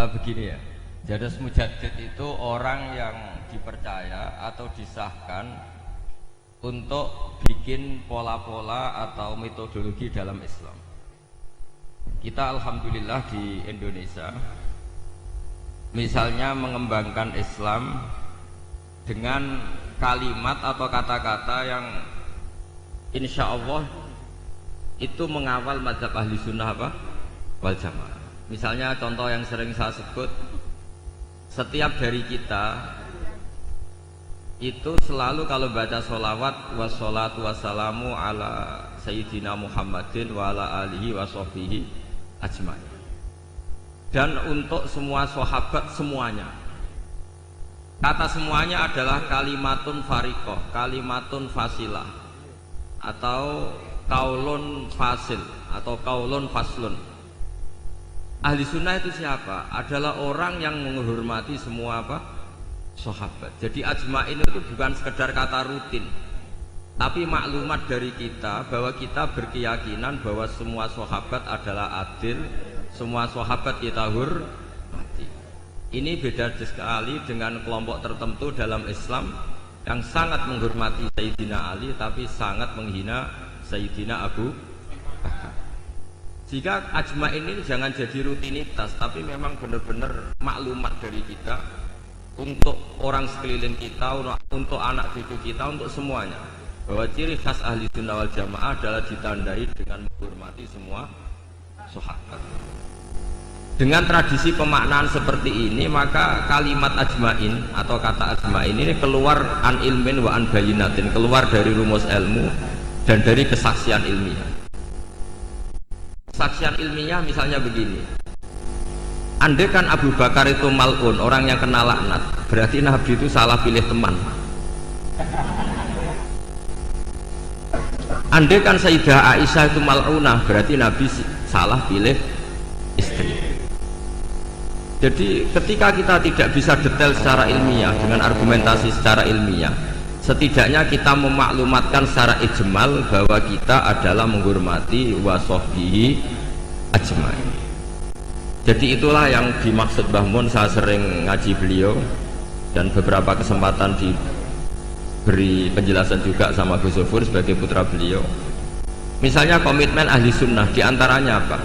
Begini ya, Jadas Mujaddid itu orang yang dipercaya atau disahkan untuk bikin pola-pola atau metodologi dalam Islam. Kita alhamdulillah di Indonesia misalnya mengembangkan Islam dengan kalimat atau kata-kata yang insya Allah itu mengawal mazhab ahli sunnah wal jamaah. Misalnya contoh yang sering saya sebut, setiap dari kita itu selalu kalau baca sholawat wassalatu wassalamu ala sayyidina Muhammadin wa ala alihi wa sahbihi ajmain, dan untuk semua sahabat semuanya. Kata semuanya adalah kalimatun fariqoh, kalimatun fasilah, atau kaulun fasil, atau kaulun faslun. Ahli sunnah itu siapa? Adalah orang yang menghormati semua sahabat. Jadi ajma'in itu bukan sekedar kata rutin, tapi maklumat dari kita bahwa kita berkeyakinan bahwa semua sahabat adalah adil, semua sahabat kita hormati. Ini beda sekali dengan kelompok tertentu dalam Islam yang sangat menghormati Sayyidina Ali tapi sangat menghina Sayyidina Abu Bakar. Jika ajma'in ini jangan jadi rutinitas, tapi memang benar-benar maklumat dari kita untuk orang sekeliling kita, untuk anak cucu kita, untuk semuanya, bahwa ciri khas ahli sunnah wal jamaah adalah ditandai dengan menghormati semua sahabat. Dengan tradisi pemaknaan seperti ini, maka kalimat ajma'in atau kata ajma'in ini keluar an ilmin wa an bayinatin, keluar dari rumus ilmu dan dari kesaksian ilmiah. Kesaksian ilmiah misalnya begini, andai kan Abu Bakar itu mal'un, orang yang kena laknat, berarti Nabi itu salah pilih teman. Andai kan Sayyidah Aisyah itu mal'unah, berarti Nabi salah pilih istri. Jadi ketika kita tidak bisa detail secara ilmiah dengan argumentasi secara ilmiah, setidaknya kita memaklumatkan secara ijmal bahwa kita adalah menghormati wasahbihi ajmain. Jadi itulah yang dimaksud Mbah Mun. Saya sering ngaji beliau dan beberapa kesempatan diberi penjelasan juga sama Gus Zufur sebagai putra beliau. Misalnya komitmen ahli sunnah diantaranya apa?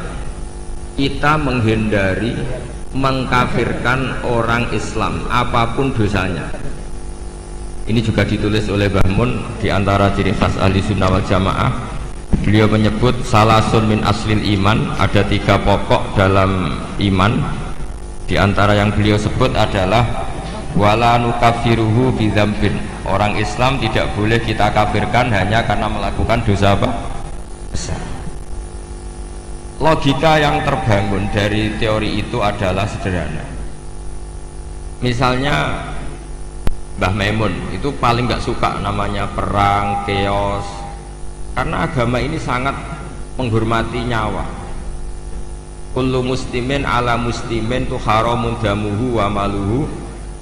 Kita menghindari mengkafirkan orang Islam apapun dosanya. Ini juga ditulis oleh Mbah Mun di antara ciri khas ahli sunnah wal jamaah. Beliau menyebut salasun min aslil iman, ada 3 pokok dalam iman. Di antara yang beliau sebut adalah wala nukafiruhu bidzambin, orang Islam tidak boleh kita kafirkan hanya karena melakukan dosa besar. Logika yang terbangun dari teori itu adalah sederhana. Misalnya Mbah Maimun itu paling gak suka namanya perang, chaos, karena agama ini sangat menghormati nyawa. Kullu muslimin ala muslimin tu haramun damuhu wa maluhu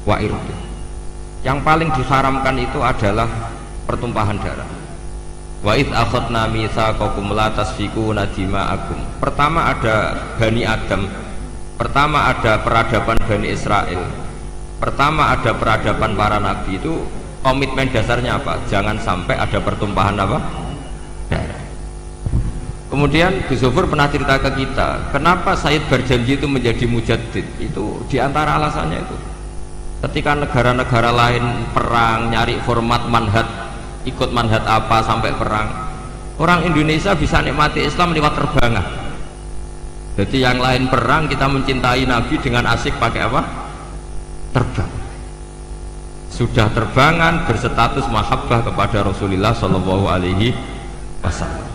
wa irdu. Yang paling diharamkan itu adalah pertumpahan darah. Wa id akhadna mitsaqakum la tasfikuna dima'akum. Pertama ada Bani Adam, pertama ada peradaban Bani Israel, pertama ada peradaban para nabi. Itu komitmen dasarnya apa? Jangan sampai ada pertumpahan darah. Kemudian Gus Zufur pernah cerita ke kita, kenapa Said berjanji itu menjadi mujaddid. Itu diantara alasannya itu, ketika negara-negara lain perang nyari format manhaj, ikut manhaj apa sampai perang, orang Indonesia bisa nikmati Islam lewat terbangan. Jadi yang lain perang, kita mencintai Nabi dengan asik pakai apa? Terbang. Sudah terbangan berstatus mahabbah kepada Rasulullah Shallallahu Alaihi Wasallam.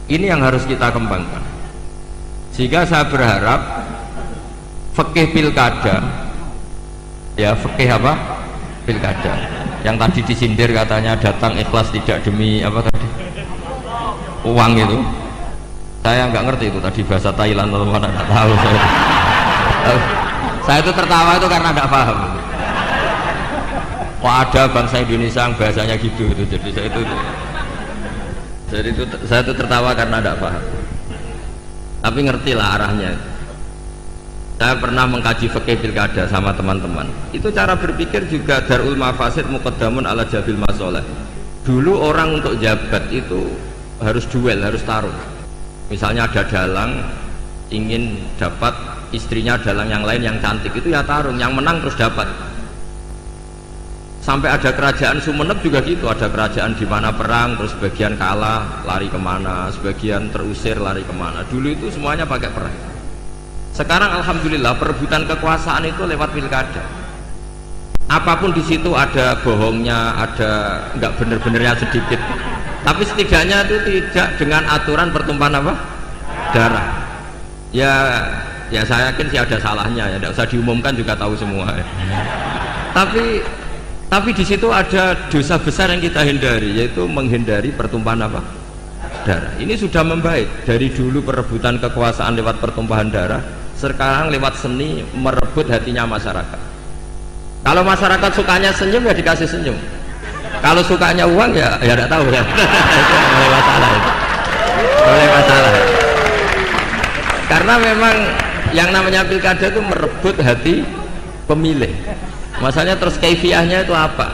Ini yang harus kita kembangkan. Sehingga saya berharap fikih pilkada, ya fikih apa? Pilkada. Yang tadi disindir katanya datang ikhlas tidak demi apa tadi? Uang itu. Saya nggak ngerti itu tadi bahasa Thailand atau mana, nggak tahu saya. Saya itu tertawa itu karena nggak paham. Kok ada bangsa Indonesia yang bahasanya gitu, jadi saya itu tertawa karena tidak paham, tapi ngerti lah arahnya. Saya pernah mengkaji fikih pilkada sama teman-teman. Itu cara berpikir juga darul mafasid muqaddamun ala jabil masoleh. Dulu orang untuk jabat itu harus duel, harus tarung. Misalnya ada dalang ingin dapat istrinya dalang yang lain yang cantik, itu ya tarung, yang menang terus dapat. Sampai ada kerajaan Sumeneb juga gitu, ada kerajaan di mana perang terus sebagian kalah lari kemana, sebagian terusir lari kemana. Dulu itu semuanya pakai perang. Sekarang alhamdulillah perebutan kekuasaan itu lewat pilkada. Apapun di situ ada bohongnya, ada nggak bener-benernya sedikit. Tapi setidaknya itu tidak dengan aturan pertumpahan apa? Darah. Ya saya yakin sih ada salahnya ya, tidak usah diumumkan juga tahu semua. Ya. Tapi di situ ada dosa besar yang kita hindari, yaitu menghindari pertumpahan apa? Darah. Ini sudah membaik dari dulu perebutan kekuasaan lewat pertumpahan darah, sekarang lewat seni merebut hatinya masyarakat. Kalau masyarakat sukanya senyum ya dikasih senyum. Kalau sukanya uang ya tidak tahu ya. Itu mulai masalah. Mulai masalah. Karena memang yang namanya pilkada itu merebut hati pemilih. Masanya terus kaifiahnya itu apa?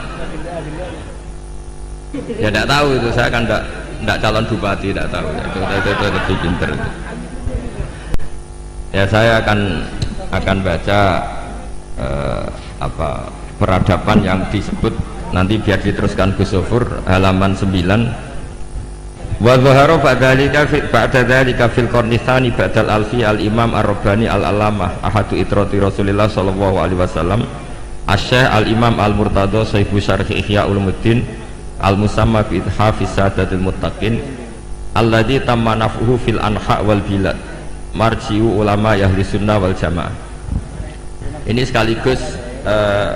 Ya tidak tahu itu, saya kan tidak calon bupati, tidak tahu. Itu lebih pinter. Ya saya akan baca peradaban yang disebut nanti biar diteruskan Gus Sofur halaman 9. Wa dhahara ba'da dzalika fil qarni tsani ba'dal alfi al imam ar-rabbani al-alamah ahadu itrati Rasulillah sallallahu alaihi wasallam Asy-Syaikh al-Imam al-Murtadha Sahibu Syarh Ihya Ulumuddin al-musamma bi Hafiz Sadatil Muttaqin alladzi tamma naf'uhu fil anha wal bilad marji'u ulama ahli sunnah wal jamaah. Ini sekaligus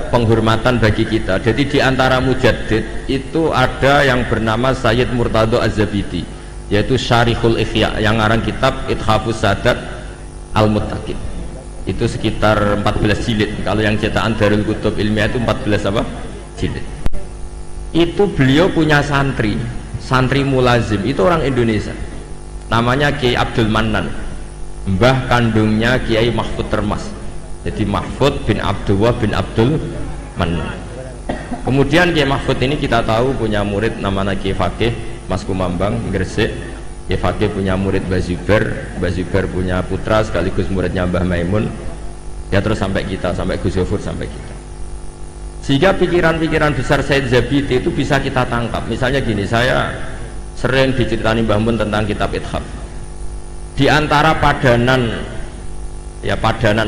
penghormatan bagi kita. Jadi di antara mujaddid itu ada yang bernama Sayyid Murtadha Az-Zabidi, yaitu Syarihul Ihya yang ngarang kitab Ithafus Sadat Al-Muttaqin. Itu sekitar 14 jilid. Kalau yang cetakan Darul Kutub Ilmiah itu 14 apa? Jilid. Itu beliau punya santri mulazim, itu orang Indonesia. Namanya Kiai Abdul Mannan. Mbah kandungnya Kiai Mahfud Termas. Jadi Mahfud bin Abdullah bin Abdul Mannan. Kemudian Kiai Mahfud ini kita tahu punya murid namanya Kiai Fakih Mas Kumambang Gresik. Kiai Fakih punya murid Mbah Zubair punya putra sekaligus muridnya Mbah Maimun. Ya terus sampai kita, sampai Gus Sofur, sampai kita. Sehingga pikiran-pikiran besar Said Zabidi itu bisa kita tangkap. Misalnya gini, saya sering diceritani Mbah Mun tentang kitab Ithaf. Di antara padanan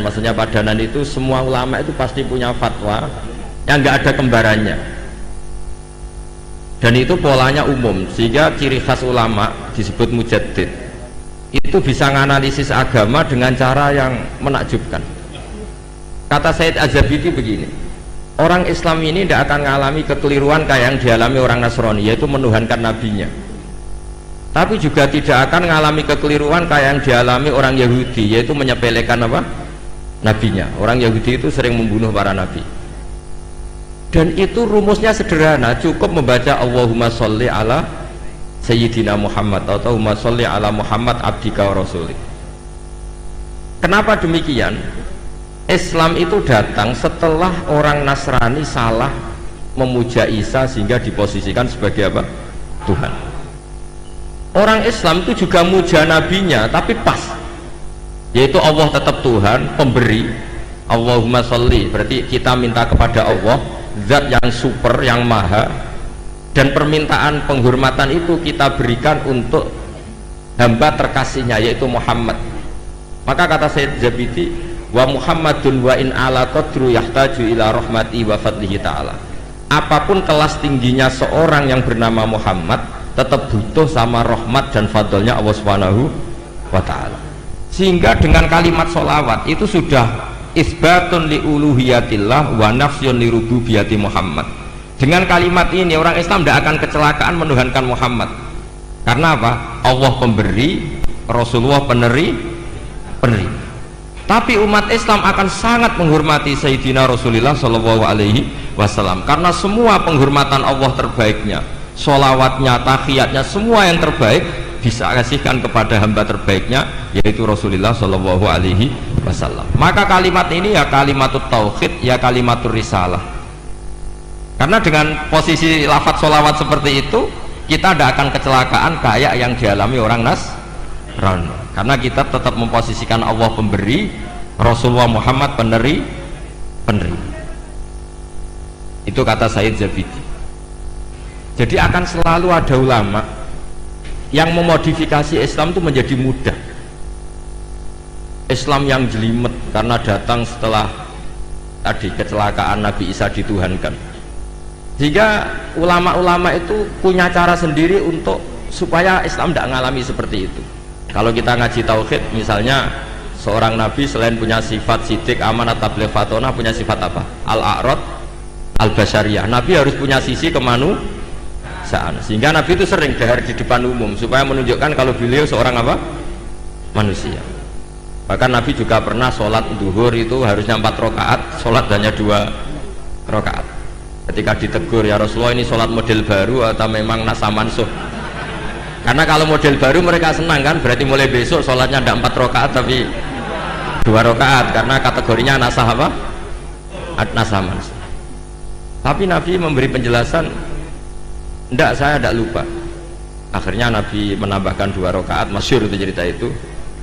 maksudnya padanan itu semua ulama itu pasti punya fatwa yang nggak ada kembarannya. Dan itu polanya umum, sehingga ciri khas ulama disebut mujaddid itu bisa menganalisis agama dengan cara yang menakjubkan. Kata Said Az-Zabidi begini, orang Islam ini tidak akan mengalami kekeliruan kayak yang dialami orang Nasrani, yaitu menuhankan nabinya. Tapi juga tidak akan mengalami kekeliruan kayak yang dialami orang Yahudi, yaitu menyepelekan apa? Nabinya. Orang Yahudi itu sering membunuh para nabi. Dan itu rumusnya sederhana, cukup membaca Allahumma sholli ala Sayyidina Muhammad atau Allahumma sholli ala Muhammad abdika wa rasulik. Kenapa demikian? Islam itu datang setelah orang Nasrani salah memuja Isa sehingga diposisikan sebagai apa? Tuhan. Orang Islam itu juga muja nabinya tapi pas, yaitu Allah tetap Tuhan, pemberi. Allahumma sholli berarti kita minta kepada Allah, zat yang super, yang maha, dan permintaan penghormatan itu kita berikan untuk hamba terkasihnya yaitu Muhammad. Maka kata Sayyid Zabidi, wa Muhammadun wa in ala qadru yahtaju ila rahmati wa fadlihi ta'ala. Apapun kelas tingginya seorang yang bernama Muhammad tetap butuh sama rahmat dan fadlnya Allah Subhanahu wa ta'ala. Sehingga dengan kalimat sholawat itu sudah isbatun li uluhiyatillah wa nafsyun li rububiyati Muhammad. Dengan kalimat ini orang Islam tidak akan kecelakaan menuhankan Muhammad. Karena apa? Allah pemberi, Rasulullah peneri. Tapi umat Islam akan sangat menghormati Sayyidina Rasulullah Shallallahu Alaihi Wasallam karena semua penghormatan Allah terbaiknya, sholawatnya, tahiyatnya, semua yang terbaik bisa kasihkan kepada hamba terbaiknya yaitu Rasulullah Shallallahu Alaihi wasallam. Maka kalimat ini ya kalimatut tauhid, ya kalimatur risalah. Karena dengan posisi lafadz sholawat seperti itu, kita tidak akan kecelakaan kayak yang dialami orang Nasrani. Karena kita tetap memposisikan Allah pemberi, Rasulullah Muhammad peneri. Itu kata Sayyid Zabidi. Jadi akan selalu ada ulama yang memodifikasi Islam itu menjadi mudah. Islam yang jelimet karena datang setelah tadi kecelakaan Nabi Isa dituhankan. Jika ulama-ulama itu punya cara sendiri untuk supaya Islam tidak mengalami seperti itu. Kalau kita ngaji tauhid, misalnya seorang nabi selain punya sifat sidik, amanat, tabligh, fatonah, punya sifat apa? Al-a'rad, al-basyariyah. Nabi harus punya sisi kemanusiaan. Sehingga nabi itu sering dahar di depan umum supaya menunjukkan kalau beliau seorang apa? Manusia. Bahkan nabi juga pernah sholat duhur itu harusnya 4 rakaat, sholat hanya 2 rakaat. Ketika ditegur, ya Rasulullah ini sholat model baru atau memang nasa mansuh? Karena kalau model baru mereka senang kan, berarti mulai besok sholatnya tidak 4 rakaat tapi 2 rakaat, karena kategorinya nasa apa? Nasa mansuh. Tapi Nabi memberi penjelasan, tidak, saya tidak lupa. Akhirnya Nabi menambahkan 2 rakaat, masyhur itu cerita itu.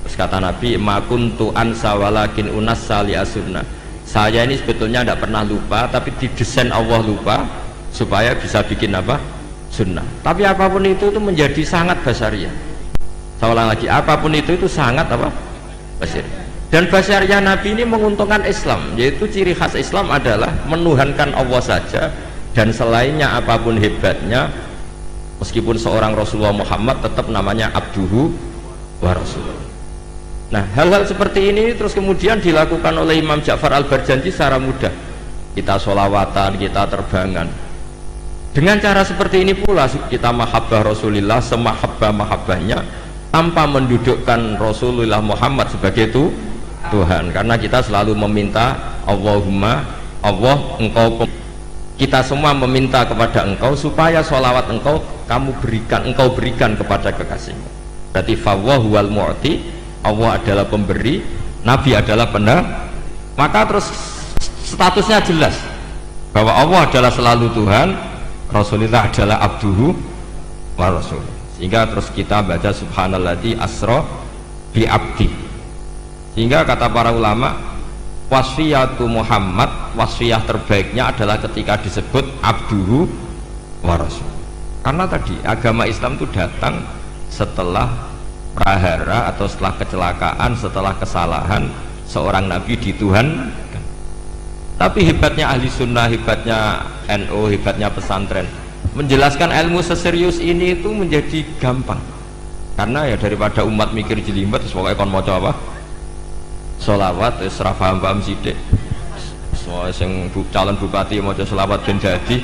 Terus kata Nabi, ma kuntu ansa walakin unassa li as-sunnah. Saya ini sebetulnya tidak pernah lupa, tapi didesain Allah lupa supaya bisa bikin apa? Sunnah. Tapi apapun itu menjadi sangat basyariah. Saya ulang lagi, apapun itu sangat apa? Basyariah. Dan basyariah Nabi ini menguntungkan Islam, yaitu ciri khas Islam adalah menuhankan Allah saja, dan selainnya apapun hebatnya, meskipun seorang Rasulullah Muhammad tetap namanya abduhu wa rasuluh. Nah, hal-hal seperti ini terus kemudian dilakukan oleh Imam Ja'far Al-Barjanji secara mudah. Kita sholawatan, kita terbangan. Dengan cara seperti ini pula kita mahabbah Rasulullah semahabbah-mahabbahnya tanpa mendudukkan Rasulullah Muhammad sebagai itu Tuhan. Karena kita selalu meminta Allahumma, Allah, engkau, kita semua meminta kepada engkau supaya sholawat engkau engkau berikan kepada kekasihmu. Berarti fawwahu wal mu'ti, Allah adalah pemberi, Nabi adalah penerima. Maka terus statusnya jelas bahwa Allah adalah selalu Tuhan, Rasulullah adalah abduhu wa rasul. Sehingga terus kita baca subhanalladzi asra bi abdi. Sehingga kata para ulama, wasfiyatu Muhammad, wasfiyah terbaiknya adalah ketika disebut abduhu wa rasul. Karena tadi agama Islam itu datang setelah prahara atau setelah kecelakaan, setelah kesalahan seorang nabi di Tuhan. Tapi hebatnya ahli sunnah, hebatnya NU, hebatnya pesantren, menjelaskan ilmu seserius ini itu menjadi gampang. Karena ya daripada umat mikir jelimet, pokoknya kon maca apa? Sholawat, wis ra paham-paham sithik. Soale sing calon bupati maca sholawat ben dadi.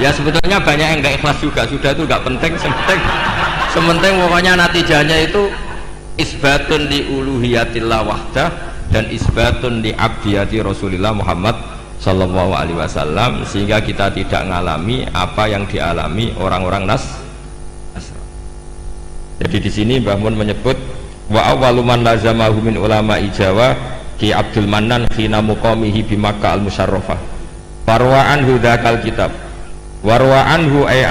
Ya sebetulnya banyak yang enggak ikhlas juga, sudah itu enggak penting, sementing pokoknya natijahnya itu isbatun li uluhiyatillah wahdah dan isbatun li abdiyati Rasulullah Muhammad sallallahu alaihi wasallam, sehingga kita tidak mengalami apa yang dialami orang-orang Jadi di sini Mbah Mun menyebut wa awwalu man lazamahu min ulama Jawa Ki Abdul Mannan khina muqamihi bi Makkah al-Musyarrafah. Farwa anhu dzakal kitab. Warwa anhu ay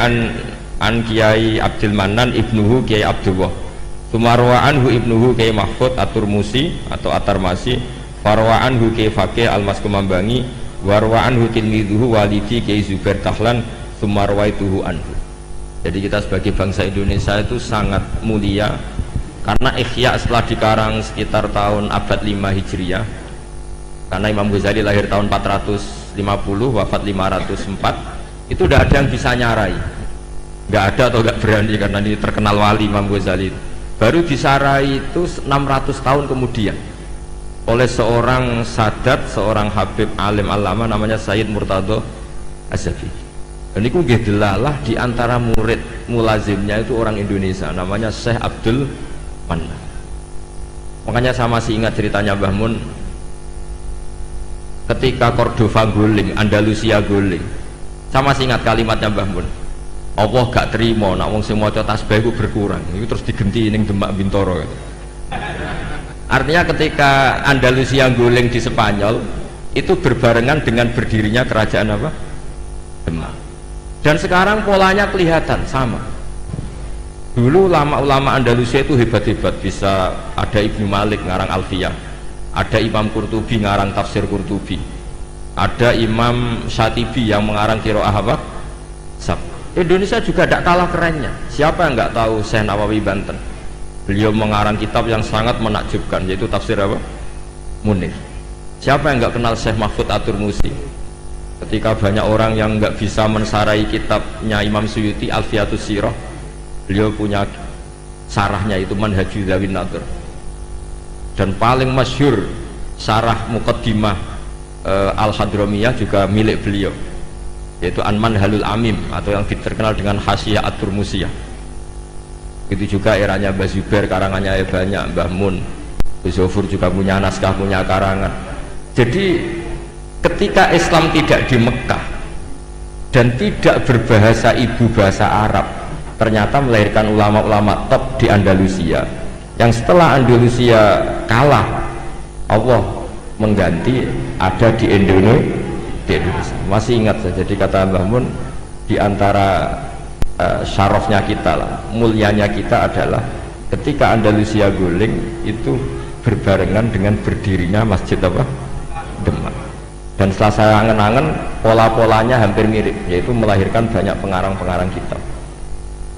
an Kiai Abdul Mannan ibnuhu Kiai Abdullah. Sumarwa anhu ibnuhu Kiai Mahfud At-Turmusi atau At-Tarmasi. Farwa anhu Kiai Faqih Al-Maskumambangi. Warwa anhu tilmidhuhu walidi Kiai Zubair Tahlan. Sumarwaituhu anhu. Jadi kita sebagai bangsa Indonesia itu sangat mulia karena Ihya setelah dikarang sekitar tahun abad 5 Hijriah, karena Imam Ghazali lahir tahun 450 wafat 504. Itu tidak ada yang bisa nyarai, nggak ada atau nggak berani, karena ini terkenal wali Imam Ghazali. Baru disarai itu 600 tahun kemudian oleh seorang sadat, seorang habib alim alama namanya Sayyid Murtadho Az-Zafi. Dan itu delalah di antara murid mulazimnya itu orang Indonesia namanya Syekh Abdul Mannan. Makanya saya masih ingat ceritanya Mbah Mun ketika Cordova guling, Andalusia guling. Saya masih ingat kalimatnya Mbah Mun, Allah gak terima nak wong sing maca tasbih iku berkurang. Itu terus digenti ning Demak Bintoro gitu. Artinya ketika Andalusia guling di Spanyol itu berbarengan dengan berdirinya kerajaan apa? Demak. Dan sekarang polanya kelihatan sama. Dulu ulama-ulama Andalusia itu hebat-hebat, bisa ada Ibnu Malik ngarang Alfiyah, ada Imam Qurtubi ngarang tafsir Qurtubi, ada Imam Syatibi yang mengarang Qiraah apa? Sab. Indonesia juga tidak kalah kerennya. Siapa yang nggak tahu Syekh Nawawi Banten? Beliau mengarang kitab yang sangat menakjubkan, yaitu tafsir apa? Munir. Siapa yang nggak kenal Syekh Mahfud At-Turmusi? Ketika banyak orang yang nggak bisa mensarai kitabnya Imam Suyuti Alfiyatus Sirah, beliau punya sarahnya itu Manhajul Zawin Nadur. Dan paling masyhur sarah Muqaddimah Al-Hadramiyah juga milik beliau, yaitu An-Manhalul Amim atau yang terkenal dengan Hasyiah At-Turmusiyah. Itu juga eranya Mbah Zubair, karangannya banyak, Mbah Mun, Zofur juga punya naskah, punya karangan. Jadi ketika Islam tidak di Mekah dan tidak berbahasa ibu bahasa Arab, ternyata melahirkan ulama-ulama top di Andalusia, yang setelah Andalusia kalah Allah mengganti ada di Indonesia. Masih ingat saya, jadi kata Mbah Mun, di antara syarafnya kita lah, mulianya kita adalah ketika Andalusia guling itu berbarengan dengan berdirinya Masjid apa? Demak. Dan setelah saya angen-angen, pola-polanya hampir mirip, yaitu melahirkan banyak pengarang-pengarang kitab.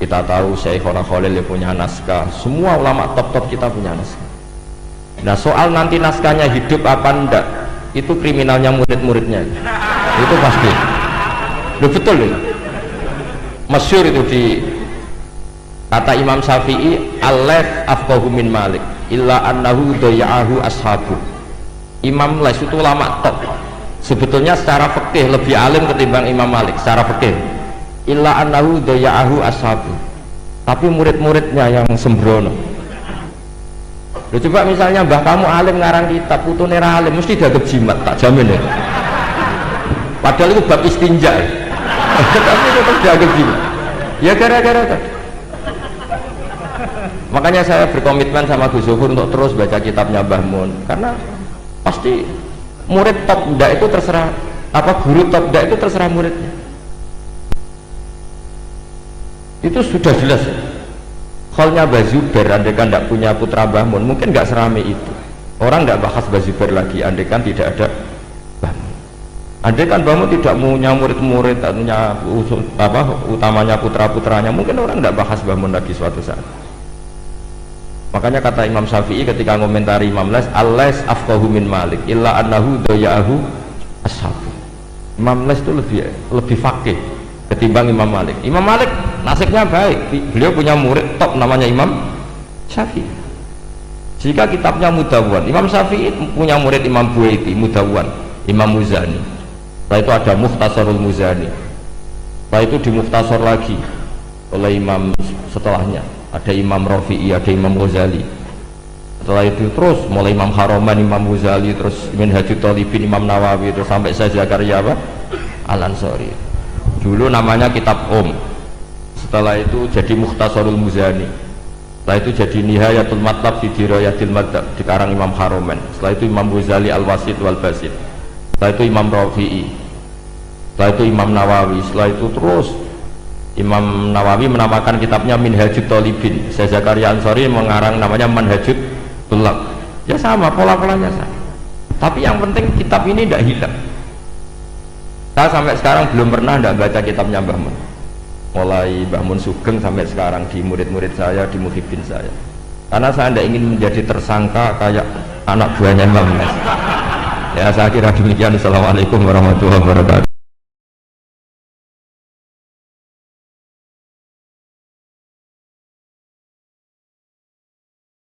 Kita tahu Syekhona Khalil punya naskah, semua ulama top-top kita punya naskah. Nah, soal nanti naskahnya hidup apa enggak, itu kriminalnya murid-muridnya. Itu pasti. Loh, betul loh. Masyhur itu di kata Imam Syafi'i, al-lais afqahu min Malik illa annahu daya'ahu ashabu. Imam Lais itu ulama top, sebetulnya secara fikih lebih alim ketimbang Imam Malik secara fikih, illa annahu daya'ahu ashabu, tapi murid-muridnya yang sembrono. Loh, coba misalnya mbah kamu alim ngarang kitab, putune ra alim mesti dianggap jimat, tak jamin ya. Padahal itu bab istinja ya. Tapi tetap dianggap jimat ya, gara-gara tadi. Makanya saya berkomitmen sama Gus Zofur untuk terus baca kitabnya Mbah Mun, karena pasti murid top ndak itu terserah, apa guru top ndak itu terserah muridnya. Itu sudah jelas ya. Khalnya Mbah Zubair, andaikan tidak punya putra Mbah Mun, mungkin nggak serame itu. Orang nggak bahas Mbah Zubair lagi, andaikan tidak ada Mbah Mun. Andaikan Mbah Mun tidak punya murid-murid, punya utamanya putra-putranya, mungkin orang tidak bahas Mbah Mun lagi suatu saat. Makanya kata Imam Syafi'i ketika komentari Imam Lais, al-lais afqahu min Malik illa annahu daya'ahu ashabu. Imam Lais itu lebih faqih ketimbang Imam Malik. Imam Malik nasibnya baik, beliau punya murid top namanya Imam Syafi'i. Jika kitabnya Mudawwan, Imam Syafi'i punya murid Imam Buaiti, Mudawwan, Imam Muzani. Setelah itu ada Mukhtasarul Muzani. Setelah itu di Mukhtasar lagi oleh Imam setelahnya, ada Imam Rafi'i, ada Imam Ghazali. Setelah itu terus mulai Imam Haroman, Imam Ghazali, terus Minhajut Thalibin, Imam Nawawi, terus sampai saya Zakaria Al-Ansari. Dulu namanya kitab setelah itu jadi Mukhtasarul Muzani, setelah itu jadi Nihayatul Matlab fi Dirayatil Madhab dikarang Imam Haroman. Setelah itu Imam Ghazali Al-Wasit wal Basit, setelah itu Imam Rafi'i, setelah itu Imam Nawawi. Setelah itu terus Imam Nawawi menamakan kitabnya Minhajut Thalibin, saya Zakaria Ansari mengarang namanya Manhajut Tulab. Ya sama, pola-polanya sama, tapi yang penting kitab ini tidak hilang. Saya sampai sekarang belum pernah tidak baca kitabnya Mbah Mun, mulai Mbah Mun Sugeng sampai sekarang di murid-murid saya, di muhibin saya, karena saya tidak ingin menjadi tersangka kayak anak buahnya Mbah Mun. Ya, saya kira demikian. Assalamualaikum warahmatullahi wabarakatuh.